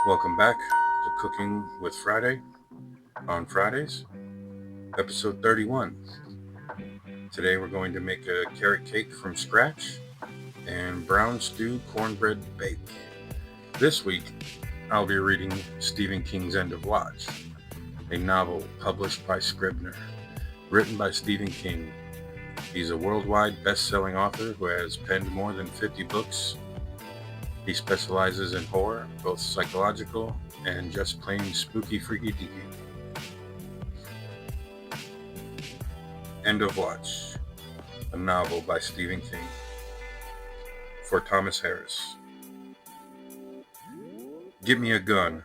Welcome back to Cooking with Friday on Fridays, episode 31. Today we're going to make a carrot cake from scratch and brown stew cornbread bake. This week I'll be reading Stephen King's End of Watch, a novel published by Scribner, written by Stephen King. He's a worldwide best-selling author who has penned more than 50 books. He specializes in horror, both psychological and just plain spooky freaky deaky. End of Watch, a novel by Stephen King. For Thomas Harris. Get me a gun.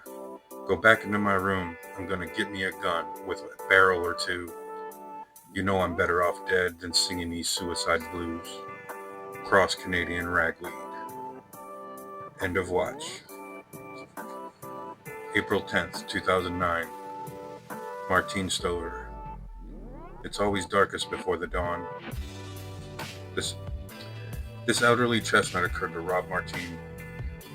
Go back into my room. I'm gonna get me a gun with a barrel or two. You know I'm better off dead than singing these suicide blues. Cross Canadian ragweed. End of Watch. April 10th, 2009. Martine Stover. It's always darkest before the dawn. This elderly chestnut occurred to Rob Martine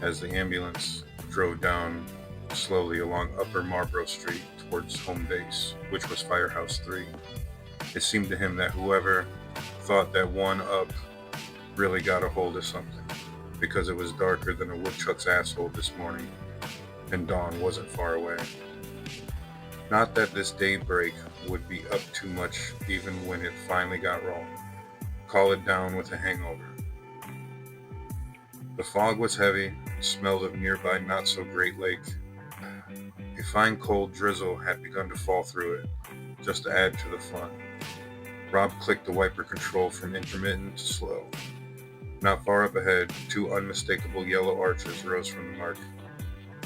as the ambulance drove down slowly along Upper Marlborough Street towards home base, which was Firehouse 3. It seemed to him that whoever thought that one up really got a hold of something, because it was darker than a woodchuck's asshole this morning, and dawn wasn't far away. Not that this daybreak would be up too much even when it finally got wrong. Call it down with a hangover. The fog was heavy, smelled of nearby not-so-great lake. A fine cold drizzle had begun to fall through it, just to add to the fun. Rob clicked the wiper control from intermittent to slow. Not far up ahead, two unmistakable yellow arches rose from the mark.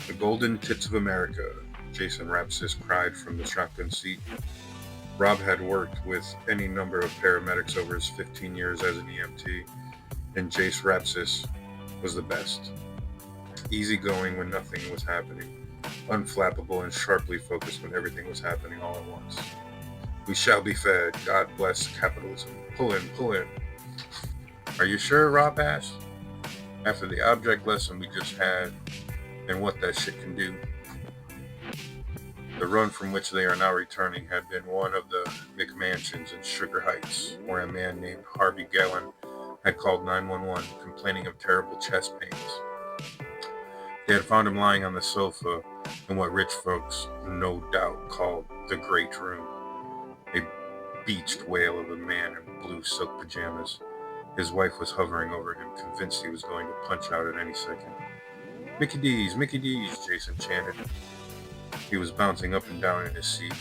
The golden tits of America, Jason Rapsis cried from the shotgun seat. Rob had worked with any number of paramedics over his 15 years as an EMT, and Jace Rapsis was the best. Easygoing when nothing was happening, unflappable and sharply focused when everything was happening all at once. We shall be fed. God bless capitalism. Pull in, pull in. Are you sure? Rob asked. After the object lesson we just had and what that shit can do. The run from which they are now returning had been one of the McMansions in Sugar Heights, where a man named Harvey Gallen had called 911 complaining of terrible chest pains. They had found him lying on the sofa in what rich folks no doubt called the Great Room. A beached whale of a man in blue silk pajamas. His wife was hovering over him, convinced he was going to punch out at any second. Mickey D's, Jason chanted. He was bouncing up and down in his seat,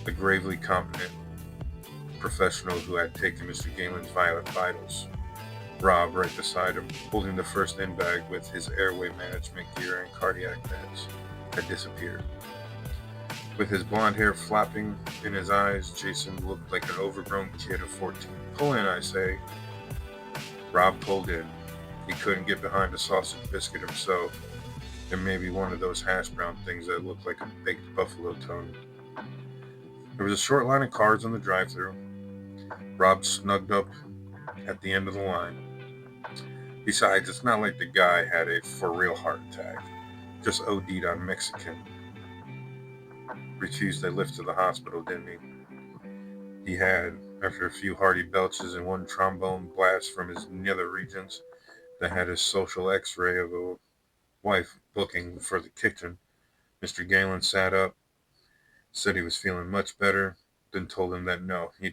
the gravely competent professional who had taken Mr. Galen's vitals. Rob, right beside him, holding the first in bag with his airway management gear and cardiac meds, had disappeared. With his blonde hair flapping in his eyes, Jason looked like an overgrown kid of 14. Pull in, I say. Rob pulled in. He couldn't get behind a sausage biscuit himself, and maybe one of those hash brown things that looked like a baked buffalo tongue. There was a short line of cars on the drive-thru. Rob snugged up at the end of the line. Besides, it's not like the guy had a for-real heart attack, just OD'd on Mexican. Refused a lift to the hospital, didn't he? He had, after a few hearty belches and one trombone blast from his nether regions that had his social x-ray of a wife booking for the kitchen. Mr. Galen sat up, said he was feeling much better, then told him that no, he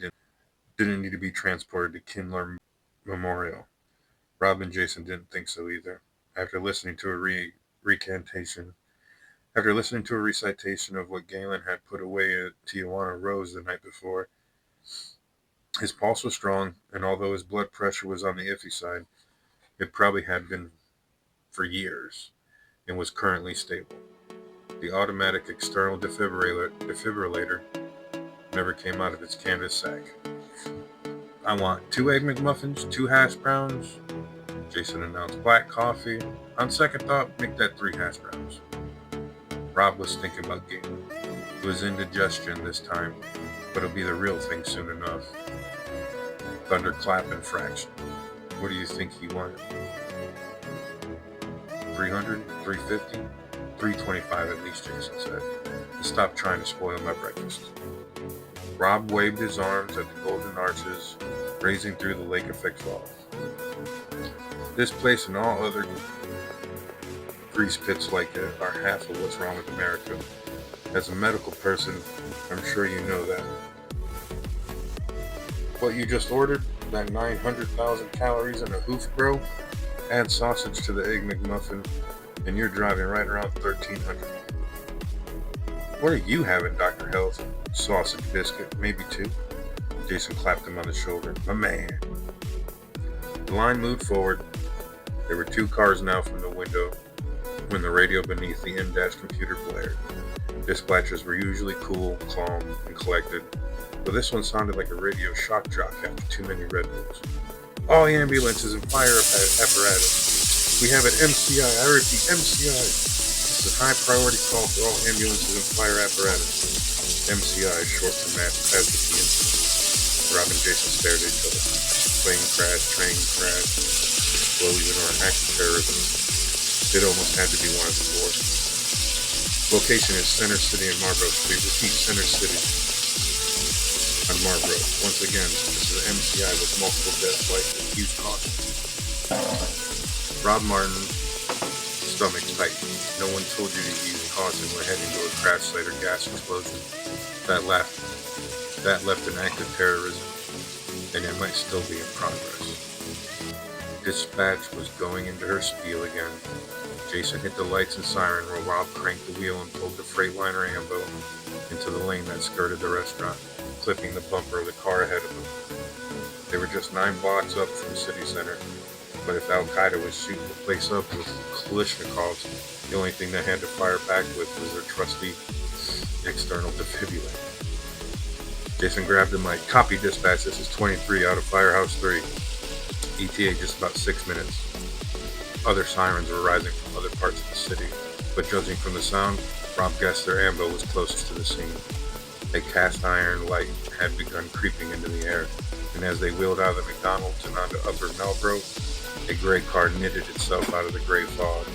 didn't need to be transported to Kindler Memorial. Rob and Jason didn't think so either. After listening to a recitation of what Galen had put away at Tijuana Rose the night before, his pulse was strong, and although his blood pressure was on the iffy side, it probably had been for years, and was currently stable. The automatic external defibrillator never came out of its canvas sack. I want 2 Egg McMuffins, 2 hash browns, Jason announced. Black coffee. On second thought, make that 3 hash browns. Rob was thinking about Galen. It was indigestion this time, but it'll be the real thing soon enough. Thunderclap and fraction. What do you think he wanted? 300? 350? 3:25 at least, Jason said, and stop trying to spoil my breakfast. Rob waved his arms at the golden arches raising through the lake effect falls. This place and all other grease pits like it are half of what's wrong with America. As a medical person, I'm sure you know that. What you just ordered, that 900,000 calories and a hoof, bro? Add sausage to the Egg McMuffin, and you're driving right around 1,300. What are you having, Dr. Health? Sausage biscuit, maybe 2. Jason clapped him on the shoulder. My man. The line moved forward. There were 2 cars now from the window when the radio beneath the in-dash computer blared. Dispatchers were usually cool, calm, and collected, but this one sounded like a radio shock jock after too many Red Bulls. All ambulances and fire apparatus. We have an MCI. I repeat, MCI. This is a high priority call for all ambulances and fire apparatus. MCI is short for mass casualty incident. Rob and Jason stared at each other. Plane crash, train crash, explosion, or an act of terrorism. It almost had to be one of the 4. Location is Center City and Marlborough Street. Repeat, Center City on Marlborough. Once again, this is an MCI with multiple deaths likely. Use caution. Rob Martin's stomach tightened. No one told you to use caution. We're heading to a crash site or gas explosion. That left an act of terrorism, and it might still be in progress. Dispatch was going into her spiel again. Jason hit the lights and siren while Rob cranked the wheel and pulled the Freightliner Ambo into the lane that skirted the restaurant, clipping the bumper of the car ahead of them. They were just 9 blocks up from City Center, but if Al-Qaeda was shooting the place up with Kalashnikovs, the only thing they had to fire back with was their trusty external defibrillator. Jason grabbed the mic. Copy, dispatch. This is 23 out of Firehouse 3. ETA just about 6 minutes. Other sirens were rising from other parts of the city, but judging from the sound, Rob guessed their ambo was closest to the scene. A cast iron light had begun creeping into the air, and as they wheeled out of the McDonald's and onto Upper Marlborough, a gray car knitted itself out of the gray fog.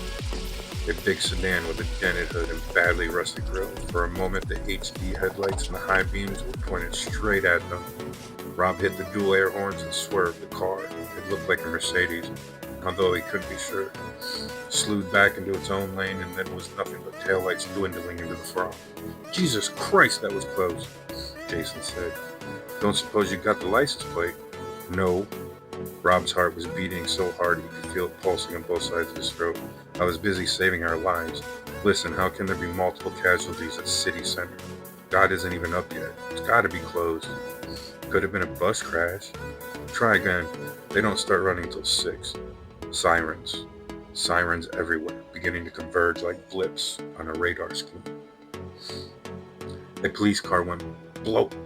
A big sedan with a dented hood and badly rusted grille. For a moment, the HD headlights and the high beams were pointed straight at them. Rob hit the dual air horns and swerved the car. It looked like a Mercedes, although he couldn't be sure. Slewed back into its own lane, and then was nothing but taillights dwindling into the fog. Jesus Christ, that was close, Jason said. Don't suppose you got the license plate? No. Rob's heart was beating so hard he could feel it pulsing on both sides of his throat. I was busy saving our lives. Listen, how can there be multiple casualties at City Center? God isn't even up yet. It's gotta be closed. Could have been a bus crash. Try again. They don't start running until 6. Sirens. Sirens everywhere, beginning to converge like blips on a radar screen. A police car went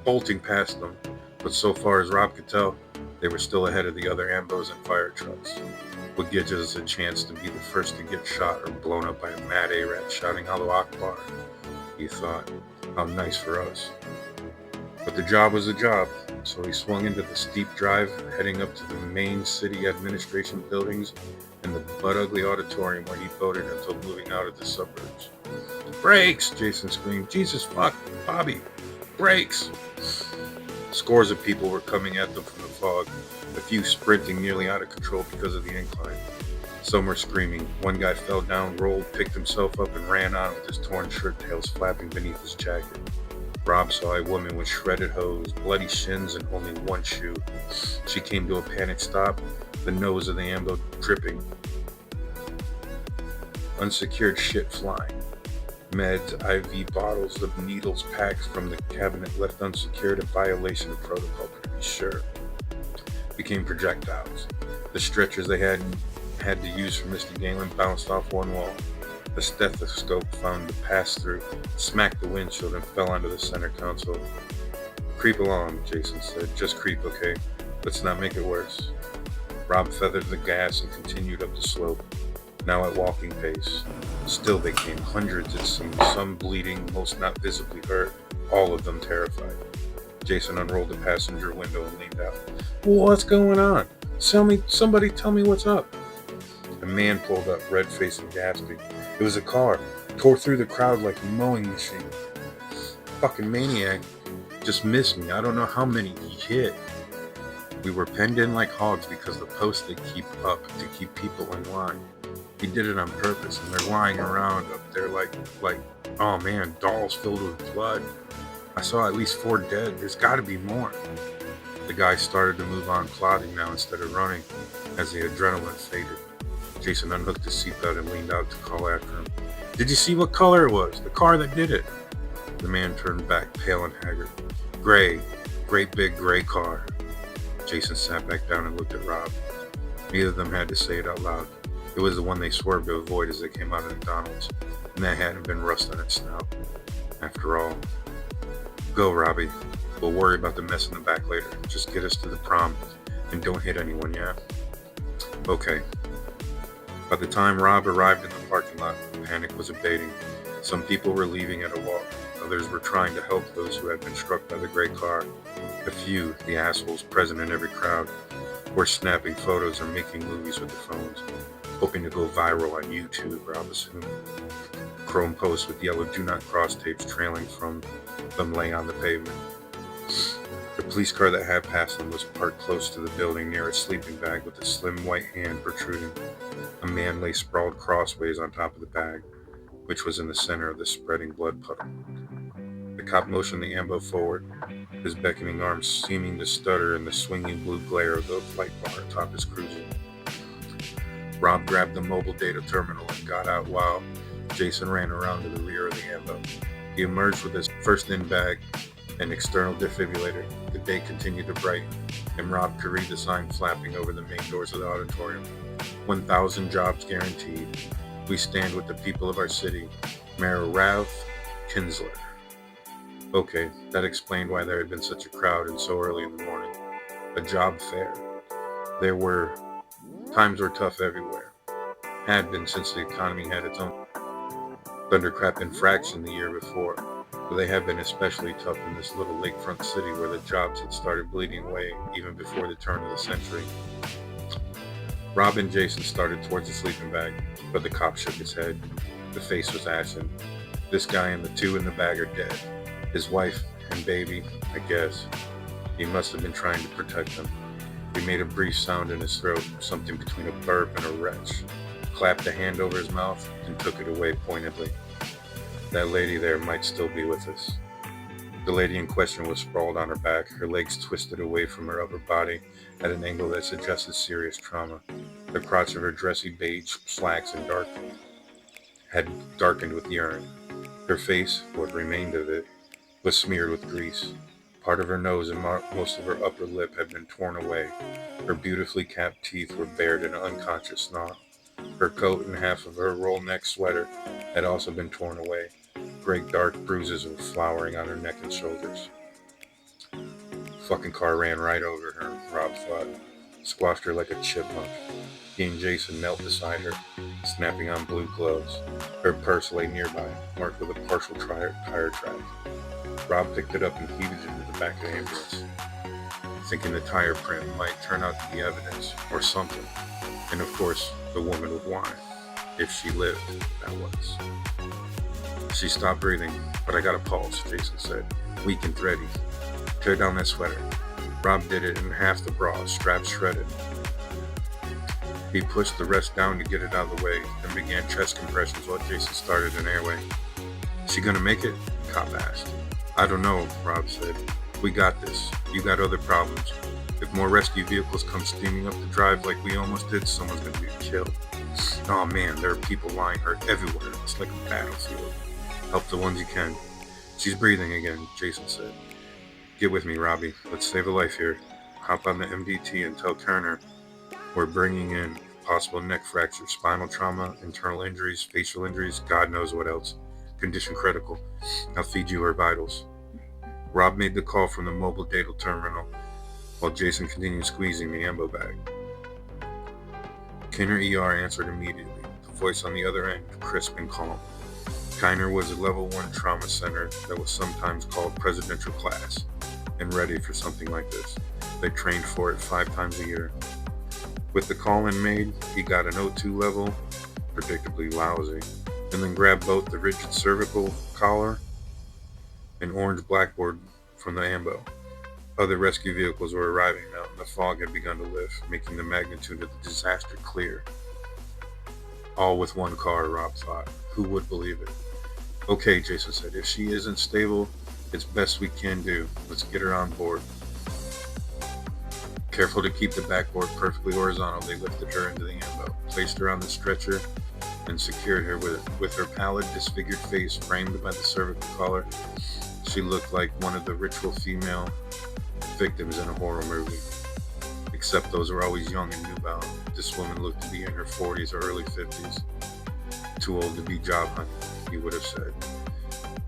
bolting past them, but so far as Rob could tell, they were still ahead of the other ambos and fire trucks. Would give us a chance to be the first to get shot or blown up by a mad Arab shouting Allahu Akbar. He thought, how nice for us. But the job was a job, so he swung into the steep drive heading up to the main city administration buildings and the butt-ugly auditorium where he voted until moving out of the suburbs. Brakes! Jason screamed. Jesus fuck, Bobby! Brakes! Scores of people were coming at them from the fog, a few sprinting nearly out of control because of the incline. Some were screaming. One guy fell down, rolled, picked himself up, and ran on with his torn shirt tails flapping beneath his jacket. Rob saw a woman with shredded hose, bloody shins, and only one shoe. She came to a panic stop, the nose of the ambo dripping. Unsecured shit flying. Meds, IV bottles of needles packed from the cabinet left unsecured, a violation of protocol, to be sure. Became projectiles. The stretchers they had to use for Mr. Galen bounced off one wall. The stethoscope found the pass-through, smacked the windshield, and fell onto the center console. Creep along, Jason said. Just creep, okay? Let's not make it worse. Rob feathered the gas and continued up the slope, now at walking pace. Still they came, hundreds it seemed, some bleeding, most not visibly hurt, all of them terrified. Jason unrolled the passenger window and leaned out. What's going on? Somebody tell me what's up. A man pulled up, red-faced and gasping. It was a car. Tore through the crowd like a mowing machine. Fucking maniac just missed me. I don't know how many he hit. We were penned in like hogs because the posts they keep up to keep people in line. He did it on purpose, and they're lying around up there like, oh man, dolls filled with blood. I saw at least 4 dead. There's got to be more. The guy started to move on, plodding now instead of running, as the adrenaline faded. Jason unhooked his seatbelt and leaned out to call after him. Did you see what color it was? The car that did it. The man turned back, pale and haggard. Gray. Great big gray car. Jason sat back down and looked at Rob. Neither of them had to say it out loud. It was the one they swerved to avoid as they came out of McDonald's, and that hadn't been rust on its snout. After all. Go, Robbie. We'll worry about the mess in the back later. Just get us to the prom, and don't hit anyone, yeah? Okay. By the time Rob arrived in the parking lot, the panic was abating. Some people were leaving at a walk. Others were trying to help those who had been struck by the gray car. A few, the assholes present in every crowd, were snapping photos or making movies with their phones, hoping to go viral on YouTube, Rob assumed. Chrome posts with yellow "Do Not Cross" tapes trailing from them lay on the pavement. The police car that had passed them was parked close to the building near a sleeping bag with a slim white hand protruding. A man lay sprawled crossways on top of the bag, which was in the center of the spreading blood puddle. The cop motioned the ambo forward, his beckoning arms seeming to stutter in the swinging blue glare of the flight bar atop his cruiser. Rob grabbed the mobile data terminal and got out while Jason ran around to the rear of the ambo. He emerged with his first-in bag and external defibrillator. The day continued to brighten, and Rob could read the sign flapping over the main doors of the auditorium. 1,000 jobs guaranteed. We stand with the people of our city. Mayor Rav Kinsler. Okay, that explained why there had been such a crowd and so early in the morning. A job fair. Times were tough everywhere. Had been since the economy had its own thundercrap infraction the year before. But they had been especially tough in this little lakefront city where the jobs had started bleeding away even before the turn of the century. Rob and Jason started towards the sleeping bag, but the cop shook his head. The face was ashen. This guy and the 2 in the bag are dead. His wife and baby, I guess. He must have been trying to protect them. He made a brief sound in his throat, something between a burp and a retch, clapped a hand over his mouth, and took it away pointedly. That lady there might still be with us. The lady in question was sprawled on her back, her legs twisted away from her upper body at an angle that suggested serious trauma. The crotch of her dressy beige slacks had darkened with urine. Her face, what remained of it, was smeared with grease. Part of her nose and most of her upper lip had been torn away. Her beautifully capped teeth were bared in an unconscious snarl. Her coat and half of her roll-neck sweater had also been torn away. Great dark bruises were flowering on her neck and shoulders. Fucking car ran right over her, Rob thought. Squashed her like a chipmunk. He and Jason knelt beside her, snapping on blue gloves. Her purse lay nearby, marked with a partial tire track. Rob picked it up and heaved it into the back of the ambulance, thinking the tire print might turn out to be evidence, or something. And of course, the woman would want it. If she lived, that was. She stopped breathing, but I got a pulse, Jason said, weak and thready. Tear down that sweater. Rob did it in half the bra, straps shredded. He pushed the rest down to get it out of the way, then began chest compressions while Jason started an airway. Is she gonna make it? Cop asked. I don't know, Rob said. We got this. You got other problems. If more rescue vehicles come steaming up the drive like we almost did, someone's gonna be killed. Oh man, there are people lying hurt everywhere. It's like a battlefield. Help the ones you can. She's breathing again, Jason said. Get with me, Robbie. Let's save a life here. Hop on the MDT and tell Turner we're bringing in possible neck fracture, spinal trauma, internal injuries, facial injuries, God knows what else. Condition critical. I'll feed you her vitals. Rob made the call from the mobile data terminal while Jason continued squeezing the ambo bag. Kinner ER answered immediately, the voice on the other end crisp and calm. Kiner was a level 1 trauma center that was sometimes called presidential class and ready for something like this. They trained for it 5 times a year. With the call-in made, he got an O2 level, predictably lousy. and then grabbed both the rigid cervical collar and orange blackboard from the ambo. Other rescue vehicles were arriving now, and the fog had begun to lift, making the magnitude of the disaster clear. All with one car, Rob thought. Who would believe it? Okay, Jason said. If she isn't stable, it's best we can do. Let's get her on board. Careful to keep the backboard perfectly horizontal, they lifted her into the ambo, placed her on the stretcher, and secured her with it. With her pallid, disfigured face framed by the cervical collar, she looked like one of the ritual female victims in a horror movie. Except those were always young and newbound. This woman looked to be in her 40s or early 50s. Too old to be job hunting, he would have said.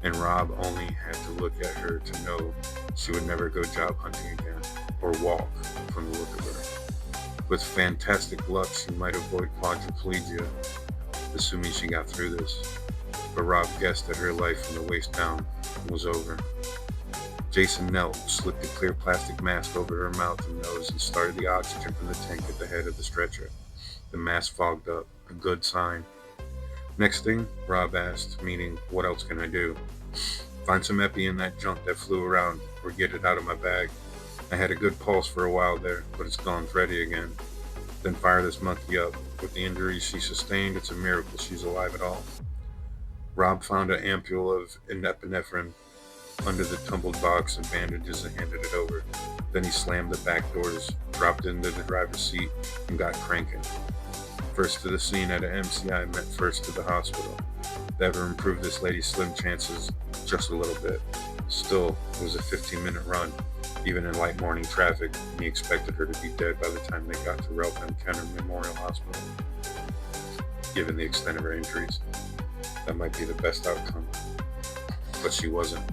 And Rob only had to look at her to know she would never go job hunting again, or walk, from the look of her. With fantastic luck, she might avoid quadriplegia, assuming she got through this. But Rob guessed that her life from the waist down was over. Jason knelt, slipped a clear plastic mask over her mouth and nose, and started the oxygen from the tank at the head of the stretcher. The mask fogged up, a good sign. Next thing, Rob asked, meaning, what else can I do? Find some epi in that junk that flew around, or get it out of my bag. I had a good pulse for a while there, but it's gone thready again. Then fire this monkey up. With the injuries she sustained, it's a miracle she's alive at all. Rob found an ampule of epinephrine under the tumbled box of bandages and handed it over. Then he slammed the back doors, dropped into the driver's seat, and got cranking. First to the scene at an MCI meant first to the hospital. That would improve this lady's slim chances just a little bit. Still, it was a 15-minute run, even in light morning traffic, and he expected her to be dead by the time they got to Ralph M. Kenner Memorial Hospital. Given the extent of her injuries, that might be the best outcome. But she wasn't.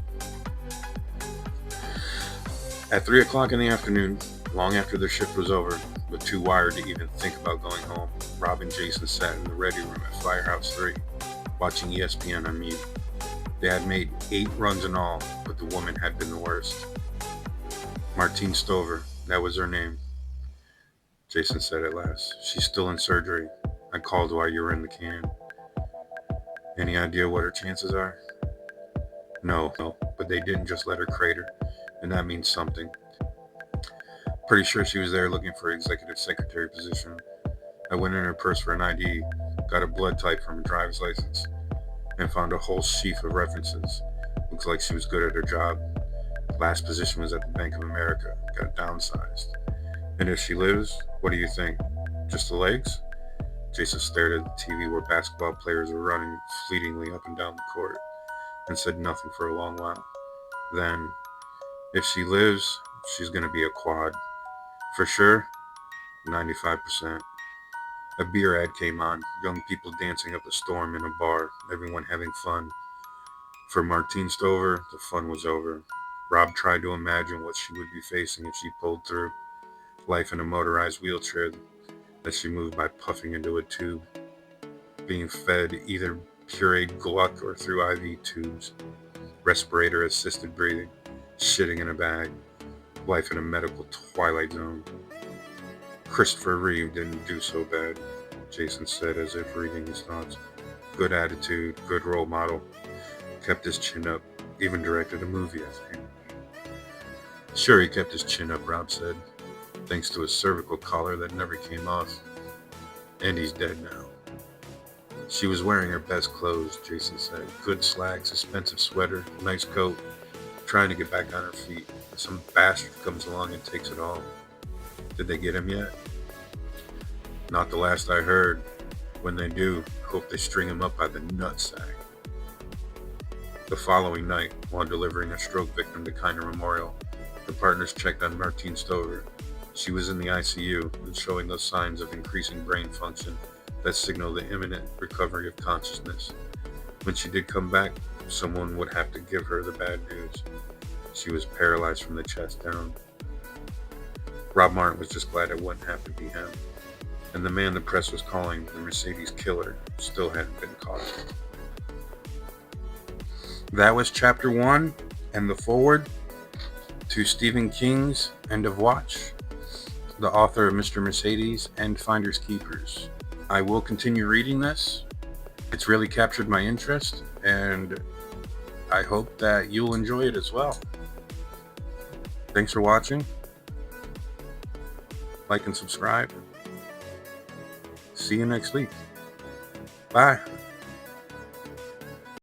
At 3 o'clock in the afternoon, long after their shift was over, but too wired to even think about going home, Rob and Jason sat in the ready room at Firehouse 3, watching ESPN on mute. They had made 8 runs in all, but the woman had been the worst. Martine Stover, that was her name, Jason said at last. She's still in surgery. I called while you were in the can. Any idea what her chances are? No, but they didn't just let her crater, and that means something. Pretty sure she was there looking for an executive secretary position. I went in her purse for an ID, got a blood type from a driver's license, and found a whole sheaf of references. Looks like she was good at her job. Last position was at the Bank of America, got downsized. And if she lives, what do you think? Just the legs? Jason stared at the TV where basketball players were running fleetingly up and down the court, and said nothing for a long while. Then, if she lives, she's gonna be a quad. For sure, 95%. A beer ad came on, young people dancing up a storm in a bar, everyone having fun. For Martine Stover, the fun was over. Rob tried to imagine what she would be facing if she pulled through. Life in a motorized wheelchair that she moved by puffing into a tube, being fed either pureed gluck or through IV tubes, respirator-assisted breathing, shitting in a bag, life in a medical twilight zone. Christopher Reeve didn't do so bad, Jason said as if reading his thoughts. Good attitude, good role model, kept his chin up, even directed a movie, I think. Sure, he kept his chin up, Rob said, thanks to his cervical collar that never came off. And he's dead now. She was wearing her best clothes, Jason said. Good slacks, expensive sweater, nice coat, trying to get back on her feet. Some bastard comes along and takes it all. Did they get him yet? Not the last I heard. When they do, hope they string him up by the nutsack. The following night, while delivering a stroke victim to Kiner Memorial, the partners checked on Martine Stover. She was in the ICU and showing those signs of increasing brain function that signal the imminent recovery of consciousness. When she did come back, someone would have to give her the bad news. She was paralyzed from the chest down. Rob Martin was just glad it wouldn't have to be him. And the man the press was calling the Mercedes Killer still hadn't been caught. That was chapter 1 and the foreword to Stephen King's End of Watch, the author of Mr. Mercedes and Finders Keepers. I will continue reading this, It's really captured my interest, and I hope that you'll enjoy it as well. Thanks for watching. Like and subscribe. See you next week. Bye.